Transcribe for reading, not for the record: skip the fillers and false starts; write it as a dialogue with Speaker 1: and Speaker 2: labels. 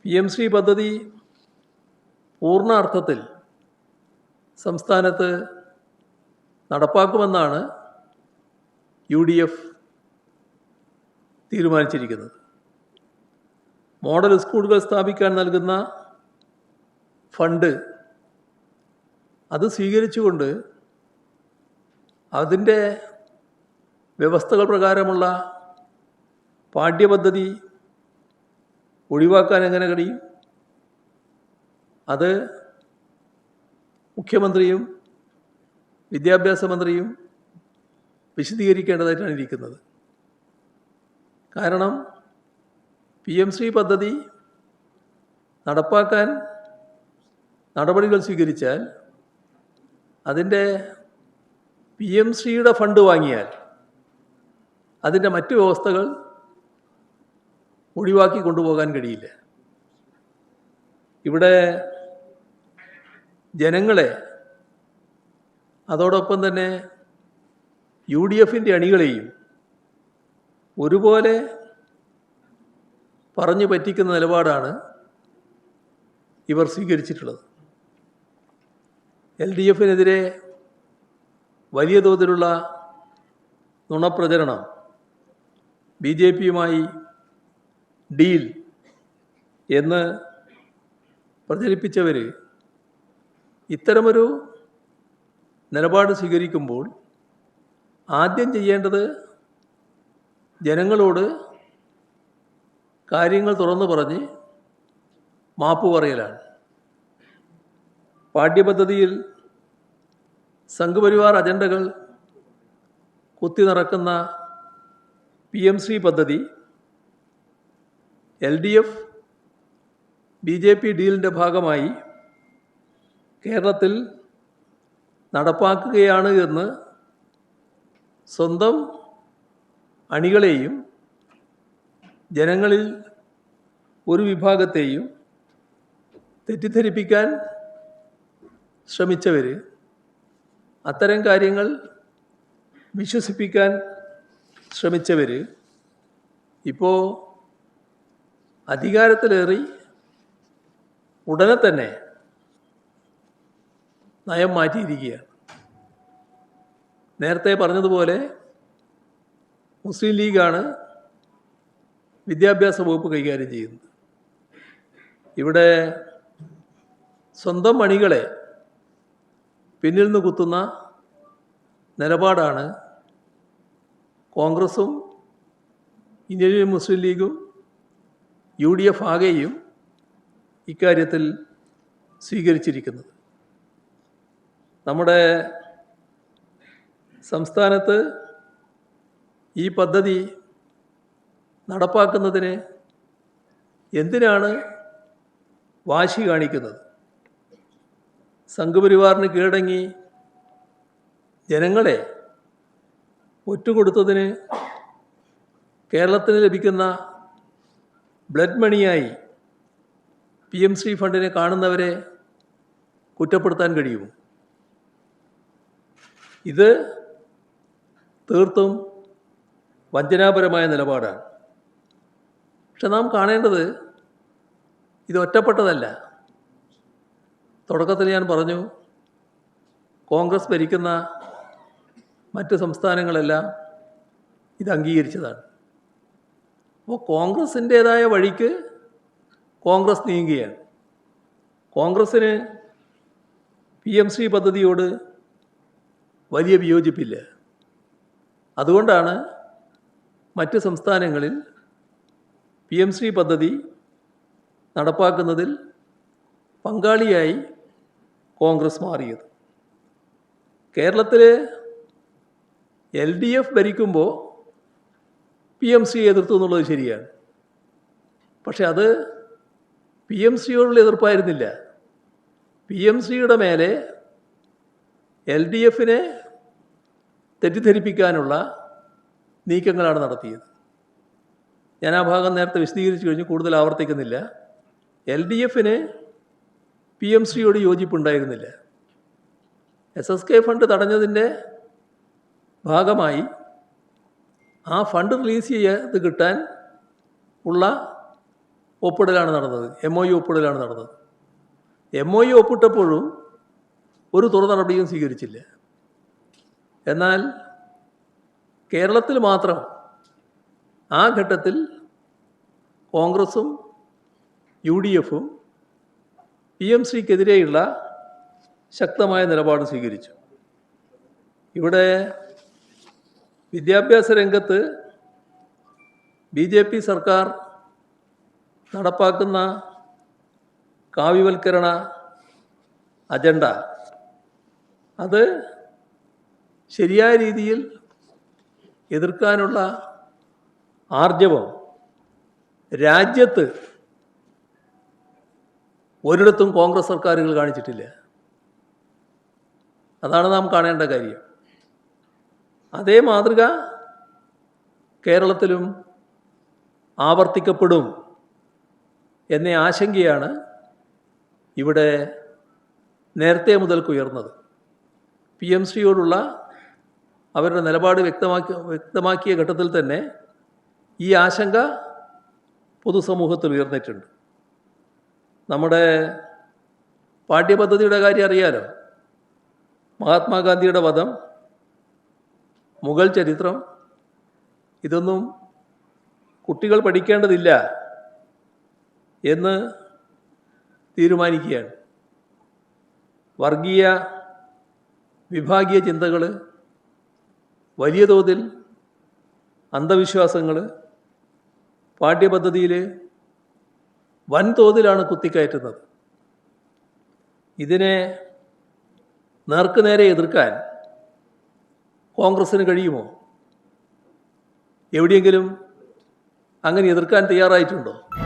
Speaker 1: PM-ശ്രീ പദ്ധതി പൂർണ്ണ അർത്ഥത്തിൽ സംസ്ഥാനത്ത് നടപ്പാക്കുമെന്നാണ് UDF തീരുമാനിച്ചിരിക്കുന്നത്. മോഡൽ സ്കൂളുകൾ സ്ഥാപിക്കാൻ നൽകുന്ന ഫണ്ട് അത് സ്വീകരിച്ചുകൊണ്ട് അതിൻ്റെ വ്യവസ്ഥകൾ പ്രകാരമുള്ള പാഠ്യപദ്ധതി ഒഴിവാക്കാൻ എങ്ങനെ കഴിയും? അത് മുഖ്യമന്ത്രിയും വിദ്യാഭ്യാസ മന്ത്രിയും വിശദീകരിക്കേണ്ടതായിട്ടാണ് ഇരിക്കുന്നത്. കാരണം PM-ശ്രീ പദ്ധതി നടപ്പാക്കാൻ നടപടികൾ സ്വീകരിച്ചാൽ അതിൻ്റെ PM-ശ്രീയുടെ ഫണ്ട് വാങ്ങിയാൽ അതിൻ്റെ മറ്റ് വ്യവസ്ഥകൾ ഒഴിവാക്കി കൊണ്ടുപോകാൻ കഴിയില്ല. ഇവിടെ ജനങ്ങളെ അതോടൊപ്പം തന്നെ UDF-ൻ്റെ അണികളെയും ഒരുപോലെ പറഞ്ഞു പറ്റിക്കുന്ന നിലപാടാണ് ഇവർ സ്വീകരിച്ചിട്ടുള്ളത്. LDF-നെതിരെ വലിയ തോതിലുള്ള നുണപ്രചരണം BJP-യുമായി ഡീൽ എന്ന് പ്രചരിപ്പിച്ചവർ ഇത്തരമൊരു നിലപാട് സ്വീകരിക്കുമ്പോൾ ആദ്യം ചെയ്യേണ്ടത് ജനങ്ങളോട് കാര്യങ്ങൾ തുറന്നു പറഞ്ഞ് മാപ്പ് പറയലാണ്. പാഠ്യപദ്ധതിയിൽ സംഘപരിവാർ അജണ്ടകൾ കുത്തി നിറക്കുന്ന PM-ശ്രീ പദ്ധതി LDF BJP ഡീലിൻ്റെ ഭാഗമായി കേരളത്തിൽ നടപ്പാക്കുകയാണ് എന്ന് സ്വന്തം അണികളെയും ജനങ്ങളിൽ ഒരു വിഭാഗത്തെയും തെറ്റിദ്ധരിപ്പിക്കാൻ ശ്രമിച്ചവർ, അത്തരം കാര്യങ്ങൾ വിശ്വസിപ്പിക്കാൻ ശ്രമിച്ചവർ ഇപ്പോൾ അധികാരത്തിലേറി ഉടനെ തന്നെ നയം മാറ്റിയിരിക്കുകയാണ്. നേരത്തെ പറഞ്ഞതുപോലെ മുസ്ലിം ലീഗാണ് വിദ്യാഭ്യാസ വകുപ്പ് കൈകാര്യം ചെയ്യുന്നത്. ഇവിടെ സ്വന്തം അണികളെ പിന്നിൽ നിന്ന് കുത്തുന്ന നിലപാടാണ് കോൺഗ്രസും ഇന്ത്യൻ മുസ്ലിം ലീഗും UDF ആകെയും ഇക്കാര്യത്തിൽ സ്വീകരിച്ചിരിക്കുന്നത്. നമ്മുടെ സംസ്ഥാനത്ത് ഈ പദ്ധതി നടപ്പാക്കുന്നതിന് എന്തിനാണ് വാശി കാണിക്കുന്നത്? സംഘപരിവാറിന് കീഴടങ്ങി ജനങ്ങളെ ഒറ്റുകൊടുത്തതിന് കേരളത്തിന് ലഭിക്കുന്ന ബ്ലഡ് മണിയായി PM-ശ്രീ ഫണ്ടിനെ കാണുന്നവരെ കുറ്റപ്പെടുത്താൻ കഴിയുമോ? ഇത് തീർത്തും വഞ്ചനാപരമായ നിലപാടാണ്. പക്ഷെ നാം കാണേണ്ടത് ഇത് ഒറ്റപ്പെട്ടതല്ല. തുടക്കത്തിൽ ഞാൻ പറഞ്ഞു, കോൺഗ്രസ് ഭരിക്കുന്ന മറ്റ് സംസ്ഥാനങ്ങളെല്ലാം ഇത് അംഗീകരിച്ചതാണ്. അപ്പോൾ കോൺഗ്രസിൻ്റേതായ വഴിക്ക് കോൺഗ്രസ് നീങ്ങുകയാണ്. കോൺഗ്രസ്സിന് PM-ശ്രീ പദ്ധതിയോട് വലിയ വിയോജിപ്പില്ല. അതുകൊണ്ടാണ് മറ്റ് സംസ്ഥാനങ്ങളിൽ PM-ശ്രീ പദ്ധതി നടപ്പാക്കുന്നതിൽ പങ്കാളിയായി കോൺഗ്രസ് മാറിയത്. കേരളത്തിൽ LDF ഭരിക്കുമ്പോൾ PM-ശ്രീ എതിർത്തു എന്നുള്ളത് ശരിയാണ്. പക്ഷെ അത് PM-ശ്രീയോടുള്ള എതിർപ്പായിരുന്നില്ല. PM-ശ്രീയുടെ മേലെ LDF-നെ തെറ്റിദ്ധരിപ്പിക്കാനുള്ള നീക്കങ്ങളാണ് നടത്തിയത്. ഞാൻ ആ ഭാഗം നേരത്തെ വിശദീകരിച്ചു കഴിഞ്ഞു, കൂടുതൽ ആവർത്തിക്കുന്നില്ല. LDF-ന് PM-ശ്രീയോട് യോജിപ്പുണ്ടായിരുന്നില്ല. SSK ഫണ്ട് തടഞ്ഞതിൻ്റെ ഭാഗമായി ആ ഫണ്ട് റിലീസ് ചെയ്ത് കിട്ടാൻ ഉള്ള ഒപ്പിടലാണ് നടന്നത്, MOU ഒപ്പിടലാണ് നടന്നത്. MOU ഒപ്പിട്ടപ്പോഴും ഒരു തുടർ നടപടിയും സ്വീകരിച്ചില്ല. എന്നാൽ കേരളത്തിൽ മാത്രം ആ ഘട്ടത്തിൽ കോൺഗ്രസും UDFും PMCക്കെതിരെയുള്ള ശക്തമായ നിലപാട് സ്വീകരിച്ചു. ഇവിടെ വിദ്യാഭ്യാസ രംഗത്ത് BJP സർക്കാർ നടപ്പാക്കുന്ന കാവ്യവൽക്കരണ അജണ്ട അത് ശരിയായ രീതിയിൽ എതിർക്കാനുള്ള ആർജവം രാജ്യത്ത് ഒരിടത്തും കോൺഗ്രസ് സർക്കാരുകൾ കാണിച്ചിട്ടില്ല. അതാണ് നാം കാണേണ്ട കാര്യം. അതേ മാതൃക കേരളത്തിലും ആവർത്തിക്കപ്പെടും എന്ന ആശങ്കയാണ് ഇവിടെ നേരത്തെ മുതൽക്ക് ഉയർന്നത്. PMCയോടുള്ള അവരുടെ നിലപാട് വ്യക്തമാക്കിയ ഘട്ടത്തിൽ തന്നെ ഈ ആശങ്ക പൊതുസമൂഹത്തിൽ ഉയർന്നിട്ടുണ്ട്. നമ്മുടെ പാഠ്യപദ്ധതിയുടെ കാര്യം അറിയാലോ. മഹാത്മാഗാന്ധിയുടെ വധം, മുഗൾ ചരിത്രം, ഇതൊന്നും കുട്ടികൾ പഠിക്കേണ്ടതില്ല എന്ന് തീരുമാനിക്കുകയാണ്. വർഗീയ വിഭാഗീയ ചിന്തകൾ, വലിയ തോതിൽ അന്ധവിശ്വാസങ്ങൾ പാഠ്യപദ്ധതിയിൽ വൻതോതിലാണ് കുത്തിക്കയറ്റുന്നത്. ഇതിനെ നേർക്കുനേരെ എതിർക്കാൻ കോൺഗ്രസ്സിന് കഴിയുമോ? എവിടെയെങ്കിലും അങ്ങനെ എതിർക്കാൻ തയ്യാറായിട്ടുണ്ടോ?